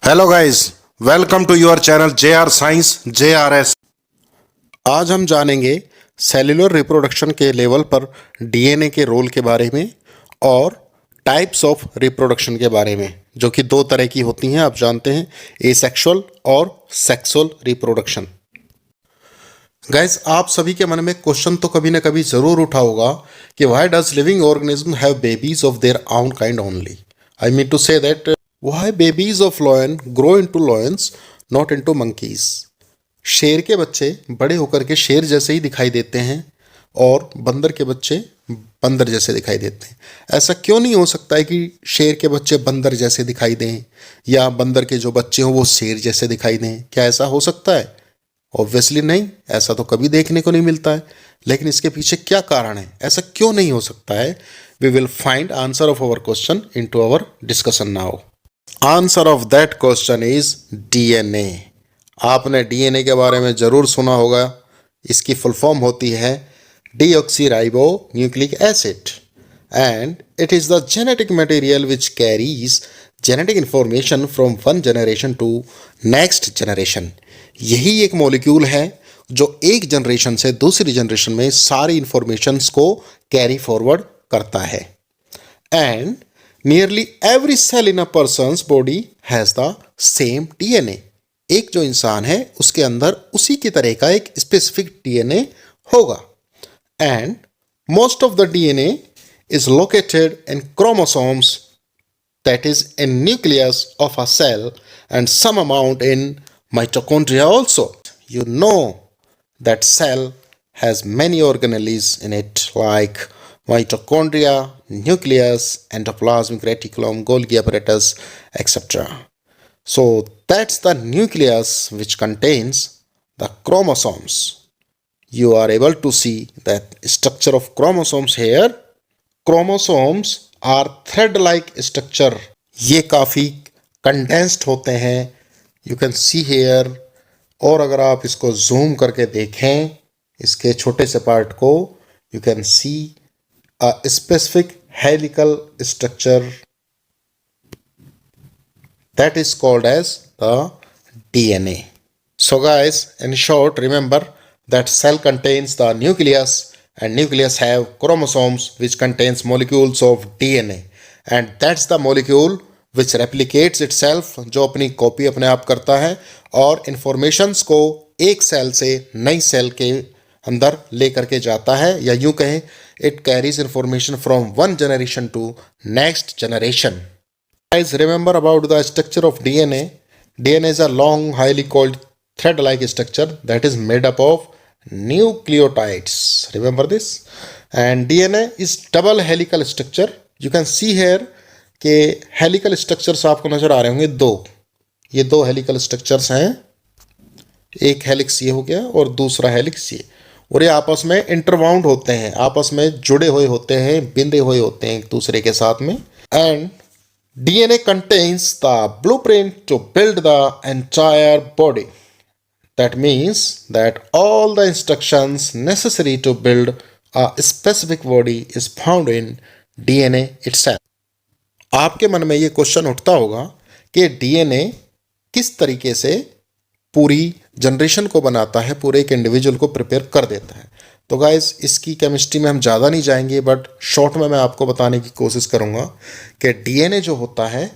Hello guys, welcome to your channel JR science JRS। आज हम जानेंगे सेल्यूलर रिप्रोडक्शन के लेवल पर डीएनए के रोल के बारे में और टाइप्स ऑफ रिप्रोडक्शन के बारे में, जो कि दो तरह की होती हैं। आप जानते हैं, एसेक्सुअल और सेक्सुअल रिप्रोडक्शन। गाइस, आप सभी के मन में क्वेश्चन तो कभी ना कभी ज़रूर उठा होगा कि why does living organism have babies of their own kind only. I mean to say that why babies of lion grow into lions not into monkeys। शेर के बच्चे बड़े होकर के शेर जैसे ही दिखाई देते हैं और बंदर के बच्चे बंदर जैसे दिखाई देते हैं। ऐसा क्यों नहीं हो सकता है कि शेर के बच्चे बंदर जैसे दिखाई दें या बंदर के जो बच्चे हों वो शेर जैसे दिखाई दें? क्या ऐसा हो सकता है? ऑब्वियसली नहीं, ऐसा तो कभी देखने को नहीं मिलता है। लेकिन इसके पीछे क्या कारण है, ऐसा क्यों नहीं हो सकता है? We will find answer of our question into our discussion now. Answer of that question is DNA. आपने डीएनए के बारे में जरूर सुना होगा। इसकी फुल फॉर्म होती है deoxyribo nucleic acid and it is the genetic material which carries genetic information from one generation to next generation. यही एक मॉलिक्यूल है जो एक जनरेशन से दूसरी जनरेशन में सारी इंफॉर्मेशंस को कैरी फॉरवर्ड करता है। And Nearly every cell in a person's body has the same DNA। एक जो इंसान है उसके अंदर उसी की तरह का एक स्पेसिफिक DNA होगा। And most of the DNA is located in chromosomes, that is in nucleus of a cell, and some amount in mitochondria also। You know that cell has many organelles in it like mitochondria, nucleus, endoplasmic reticulum, Golgi apparatus, etc. So that's the nucleus which contains the chromosomes. You are able to see that structure of chromosomes here. Chromosomes are thread-like structure. ये काफ़ी condensed होते हैं। You can see here। और अगर आप इसको zoom करके देखें, इसके छोटे से पार्ट को, you can see a specific helical structure that is called as the DNA. So guys, in short, remember that cell contains the nucleus and nucleus have chromosomes which contains molecules of DNA, and that's the molecule which replicates itself, जो अपनी copy अपने आप करता है और informations को एक cell से नई सेल के अंदर लेकर के जाता है, या यूं कहें it carries information from one generation to next generation. Guys, remember about the structure of DNA. DNA is a long, highly coiled thread-like structure that is made up of nucleotides. Remember this? And DNA is double helical structure. You can see here कि helical structures आपको नजर आ रहे होंगे दो। ये दो helical structures हैं, एक हेलिक्स ये हो गया और दूसरा हेलिक्स ये, और ये आपस में इंटरवाउंड होते हैं, आपस में जुड़े हुए होते हैं, बिंदे हुए होते हैं एक दूसरे के साथ में। And DNA contains the blueprint to build the entire body. That means that all the instructions necessary to build a specific body is found in DNA itself. आपके मन में ये क्वेश्चन उठता होगा कि डीएनए किस तरीके से पूरी जनरेशन को बनाता है, पूरे एक इंडिविजुअल को प्रिपेयर कर देता है। तो गाइस, इसकी केमिस्ट्री में हम ज़्यादा नहीं जाएंगे, बट शॉर्ट में मैं आपको बताने की कोशिश करूँगा कि डीएनए जो होता है,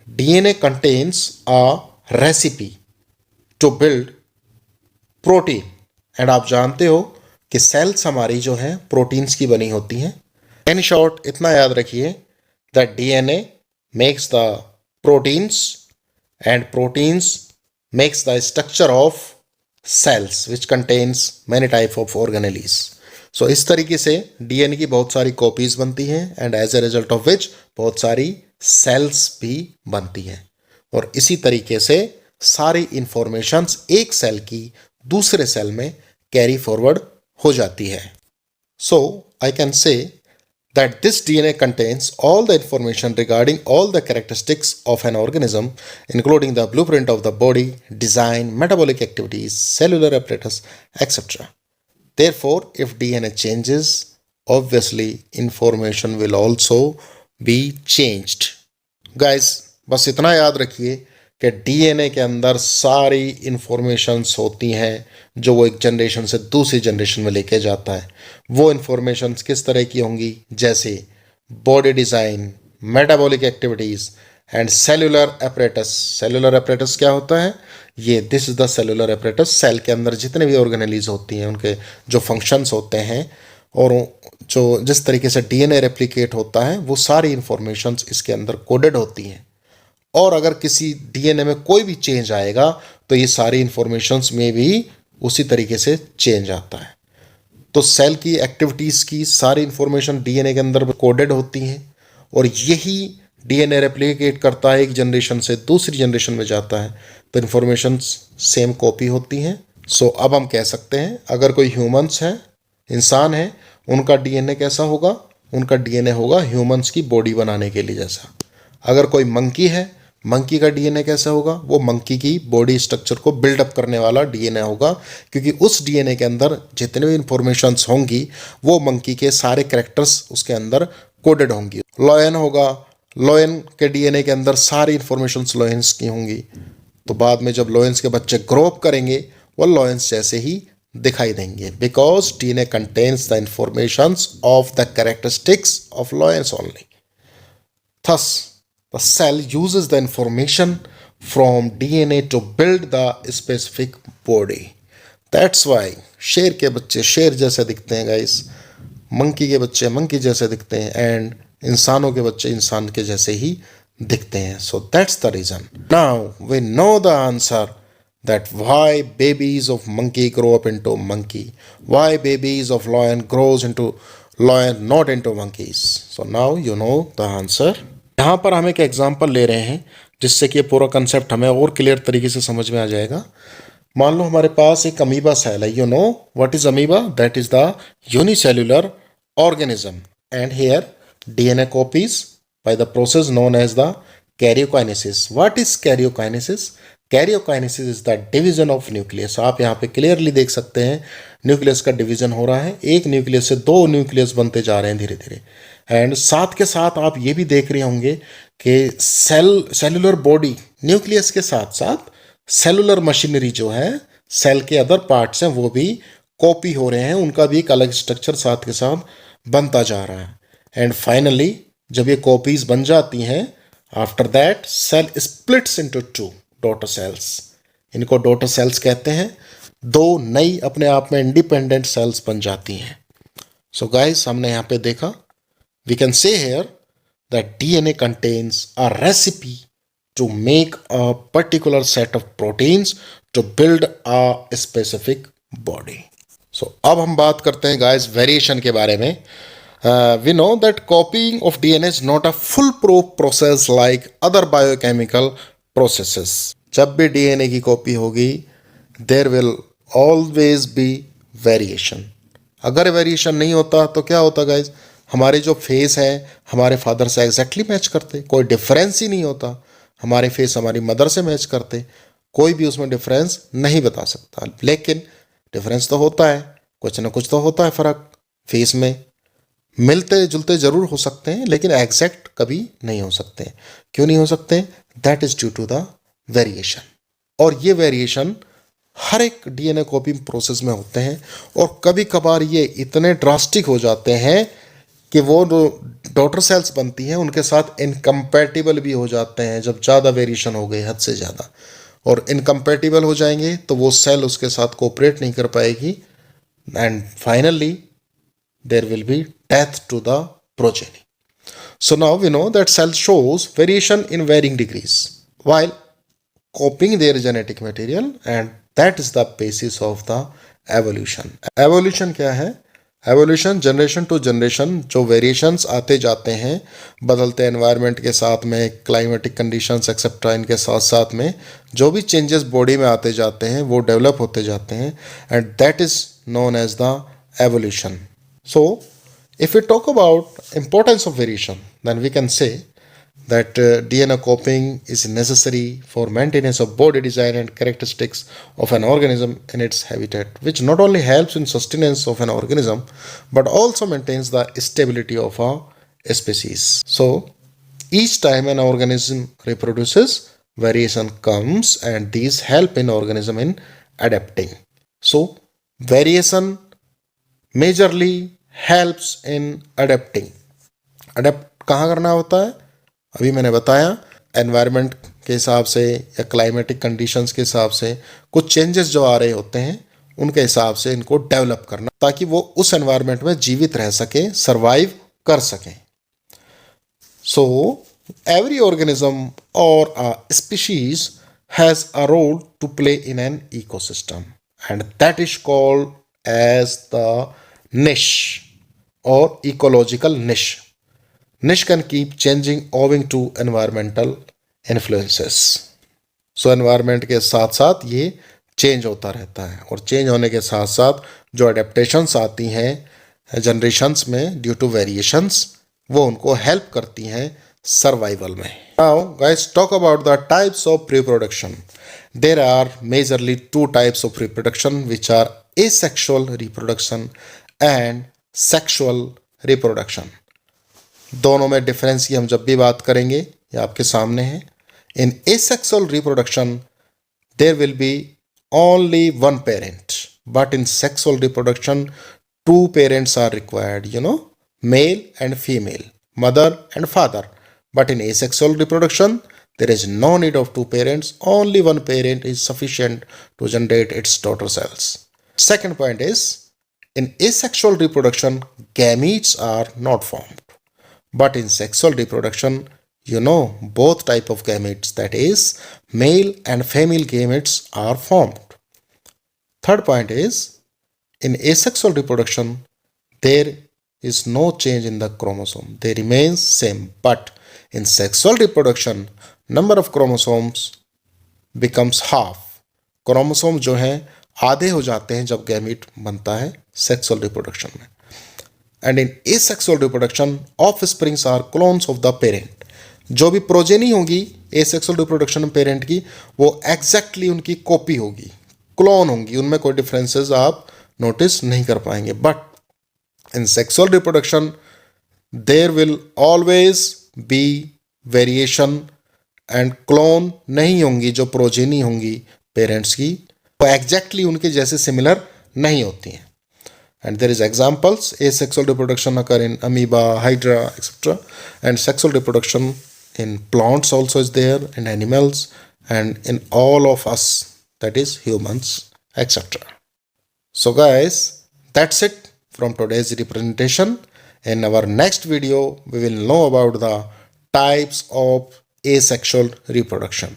DNA contains a recipe to build protein. And आप जानते हो कि सेल्स हमारी जो हैं प्रोटीन्स की बनी होती हैं। इन शॉर्ट इतना याद रखिए that DNA makes the proteins and proteins makes the structure of cells which contains many type of organelles। so इस तरीके से डीएनए की बहुत सारी कॉपीज बनती हैं and as a result of which बहुत सारी सेल्स भी बनती हैं, और इसी तरीके से सारी इंफॉर्मेशंस एक सेल की दूसरे सेल में कैरी फॉरवर्ड हो जाती है। so I can say that this DNA contains all the information regarding all the characteristics of an organism, including the blueprint of the body, design, metabolic activities, cellular apparatus, etc. Therefore, if DNA changes, obviously information will also be changed. Guys, बस इतना याद रखिए कि DNA के अंदर सारी informations होती हैं जो वो एक जनरेशन से दूसरी जनरेशन में लेके जाता है। वो इंफॉर्मेशंस किस तरह की होंगी, जैसे body design, metabolic activities and cellular apparatus. Cellular apparatus क्या होता है? ये this is the cellular apparatus. Cell के अंदर जितने भी ऑर्गेनेलीज होती हैं उनके जो फंक्शंस होते हैं और जो जिस तरीके से डीएनए रेप्लिकेट होता है वो सारी इंफॉर्मेशंस इसके अंदर कोडेड होती हैं। और अगर किसी डीएनए में कोई भी चेंज आएगा तो ये सारी इंफॉर्मेशंस में भी उसी तरीके से चेंज आता है। तो सेल की एक्टिविटीज़ की सारी इंफॉर्मेशन डीएनए के अंदर कोडेड होती हैं और यही डीएनए रेप्लिकेट करता है, एक जनरेशन से दूसरी जनरेशन में जाता है तो इंफॉर्मेशन सेम कॉपी होती हैं। सो अब हम कह सकते हैं अगर कोई ह्यूमंस है, इंसान है, उनका डीएनए कैसा होगा? उनका डीएनए होगा ह्यूमंस की बॉडी बनाने के लिए जैसा। अगर कोई मंकी है, मंकी का डीएनए कैसा होगा? वो मंकी की बॉडी स्ट्रक्चर को बिल्डअप करने वाला डीएनए होगा, क्योंकि उस डीएनए के अंदर जितने भी इंफॉर्मेशंस होंगी वो मंकी के सारे कैरेक्टर्स उसके अंदर कोडेड होंगी। लॉयन होगा, लॉयन के डीएनए के अंदर सारी इंफॉर्मेशंस लॉयंस की होंगी। तो बाद में जब लॉयंस के बच्चे ग्रो अप करेंगे वो लॉयंस जैसे ही दिखाई देंगे, because DNA contains the informations of the characteristics of lions only. Thus, the cell uses the information from DNA to build the specific body. That's why शेर के बच्चे शेर जैसे दिखते हैं गाइस, मंकी के बच्चे मंकी जैसे दिखते हैं एंड इंसानों के बच्चे इंसान के जैसे ही दिखते हैं। So that's the reason. Now we know the answer that why babies of monkey grow up into monkey, why babies of lion grows into lion, not into monkeys. So now you know the answer. यहाँ पर हम एक example ले रहे हैं जिससे कि ये पूरा कंसेप्ट हमें और क्लियर तरीके से समझ में आ जाएगा। मान लो हमारे पास एक अमीबा सेल है। You know what is amoeba? That is the unicellular organism and here DNA copies by the process known as the karyokinesis. What is karyokinesis? Karyokinesis is the division of nucleus. आप यहाँ पे clearly देख सकते हैं nucleus का division हो रहा है, एक न्यूक्लियस से दो न्यूक्लियस बनते जा रहे हैं धीरे धीरे। एंड साथ के साथ आप ये भी देख रहे होंगे कि सेलुलर बॉडी न्यूक्लियस के साथ साथ सेलुलर मशीनरी जो है सेल के अदर पार्ट्स हैं वो भी कॉपी हो रहे हैं, उनका भी एक अलग स्ट्रक्चर साथ के साथ बनता जा रहा है। एंड फाइनली जब ये कॉपीज बन जाती हैं, after that cell splits into two daughter cells. इनको डॉटर सेल्स कहते हैं। दो नई अपने आप में इंडिपेंडेंट सेल्स बन जाती हैं। सो गाइस हमने यहाँ पे देखा, we can say here that DNA contains a recipe to make a particular set of proteins to build a specific body. So अब हम बात करते हैं guys variation के बारे में। We know that copying of DNA is not a foolproof process like other biochemical processes. जब भी DNA की कॉपी होगी there will always be variation. अगर वेरिएशन नहीं होता तो क्या होता गाइज? हमारे जो फेस है हमारे फादर से एग्जैक्टली मैच करते, कोई डिफरेंस ही नहीं होता। हमारे फेस हमारी मदर से मैच करते, कोई भी उसमें डिफरेंस नहीं बता सकता। लेकिन डिफरेंस तो होता है, कुछ ना कुछ तो होता है फ़र्क फेस में। मिलते जुलते ज़रूर हो सकते हैं लेकिन एग्जैक्ट कभी नहीं हो सकते। क्यों नहीं हो सकते? That is due to the variation. और ये वेरिएशन हर एक डीएनए कॉपिंग प्रोसेस में होते हैं और कभी कभार ये इतने ड्रास्टिक हो जाते हैं कि वो डॉटर सेल्स बनती हैं उनके साथ इनकम्पैटिबल भी हो जाते हैं जब ज़्यादा वेरिएशन हो गई हद से ज़्यादा। और इनकम्पैटिबल हो जाएंगे तो वो सेल उसके साथ कोऑपरेट नहीं कर पाएगी and finally there will be death to the progeny. So now we know that cell shows variation in varying degrees while copying their genetic material and that is the basis of the evolution. Evolution क्या है? Evolution generation to generation जो variations आते जाते हैं बदलते environment के साथ में, क्लाइमेटिक कंडीशंस एक्सेट्रा इनके साथ साथ में जो भी चेंजेस बॉडी में आते जाते हैं वो डेवलप होते जाते हैं and that is known as the evolution. So if we talk about importance of variation then we can say that DNA copying is necessary for maintenance of body design and characteristics of an organism in its habitat, which not only helps in sustenance of an organism but also maintains the stability of a species. So each time an organism reproduces, variation comes and these help in organism in adapting. So variation majorly helps in adapting. Adapt कहाँ करना होता है? अभी मैंने बताया, environment के हिसाब से या क्लाइमेटिक कंडीशंस के हिसाब से कुछ चेंजेस जो आ रहे होते हैं उनके हिसाब से इनको डेवलप करना ताकि वो उस एनवायरनमेंट में जीवित रह सके, सरवाइव कर सकें. सो every organism or a species has a role to play in an ecosystem, and that is called as the niche or ecological niche. Niche can keep changing owing to environmental influences. So environment के साथ साथ ये change होता रहता है और change होने के साथ साथ जो अडेप्टेशंस आती हैं जनरेशंस में ड्यू टू वेरिएशंस, वो उनको हेल्प करती हैं सर्वाइवल में. Now guys, talk about the types of reproduction. There are majorly two types of reproduction which are asexual reproduction and sexual reproduction. दोनों में डिफरेंस की हम जब भी बात करेंगे ये आपके सामने है. In asexual reproduction there will be only one parent, but in sexual reproduction two parents are required, male and female, mother and father. But in asexual reproduction there is no need of two parents, only one parent is sufficient to generate its daughter cells. Second point is, in asexual reproduction gametes are not formed, but in sexual reproduction both type of gametes, that is male and female gametes, are formed. Third point is, in asexual reproduction there is no change in the chromosome, they remain same, but in sexual reproduction number of chromosomes becomes half. Chromosome जो हैं आधे हो जाते हैं जब gamete बनता है sexual reproduction में. And in asexual reproduction offsprings are clones of the parent. जो भी प्रोजेनी होगी एसेक्सुअल रिप्रोडक्शन में पेरेंट की, वो एग्जैक्टली उनकी कॉपी होगी, क्लोन होंगी, उनमें कोई डिफरेंसेस आप नोटिस नहीं कर पाएंगे. But in sexual reproduction there will always be variation and clone नहीं होंगी. जो प्रोजेनी होंगी पेरेंट्स की वो एग्जैक्टली उनके जैसे सिमिलर नहीं होती हैं. And there is examples, asexual reproduction occur in amoeba, hydra, etc. And sexual reproduction in plants also is there, in animals, and in all of us, that is humans, etc. So guys, that's it from today's representation. In our next video, we will know about the types of asexual reproduction.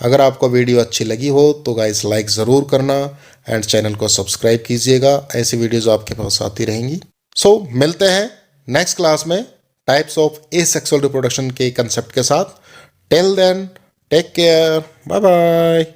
अगर आपको video अच्छी लगी हो तो guys like ज़रूर करना and channel को subscribe कीजिएगा, ऐसी वीडियोज़ आपके पास आती रहेंगी. सो मिलते हैं नेक्स्ट क्लास में टाइप्स ऑफ एसेक्सुअल रिप्रोडक्शन के कंसेप्ट के साथ. Till then take care, bye bye.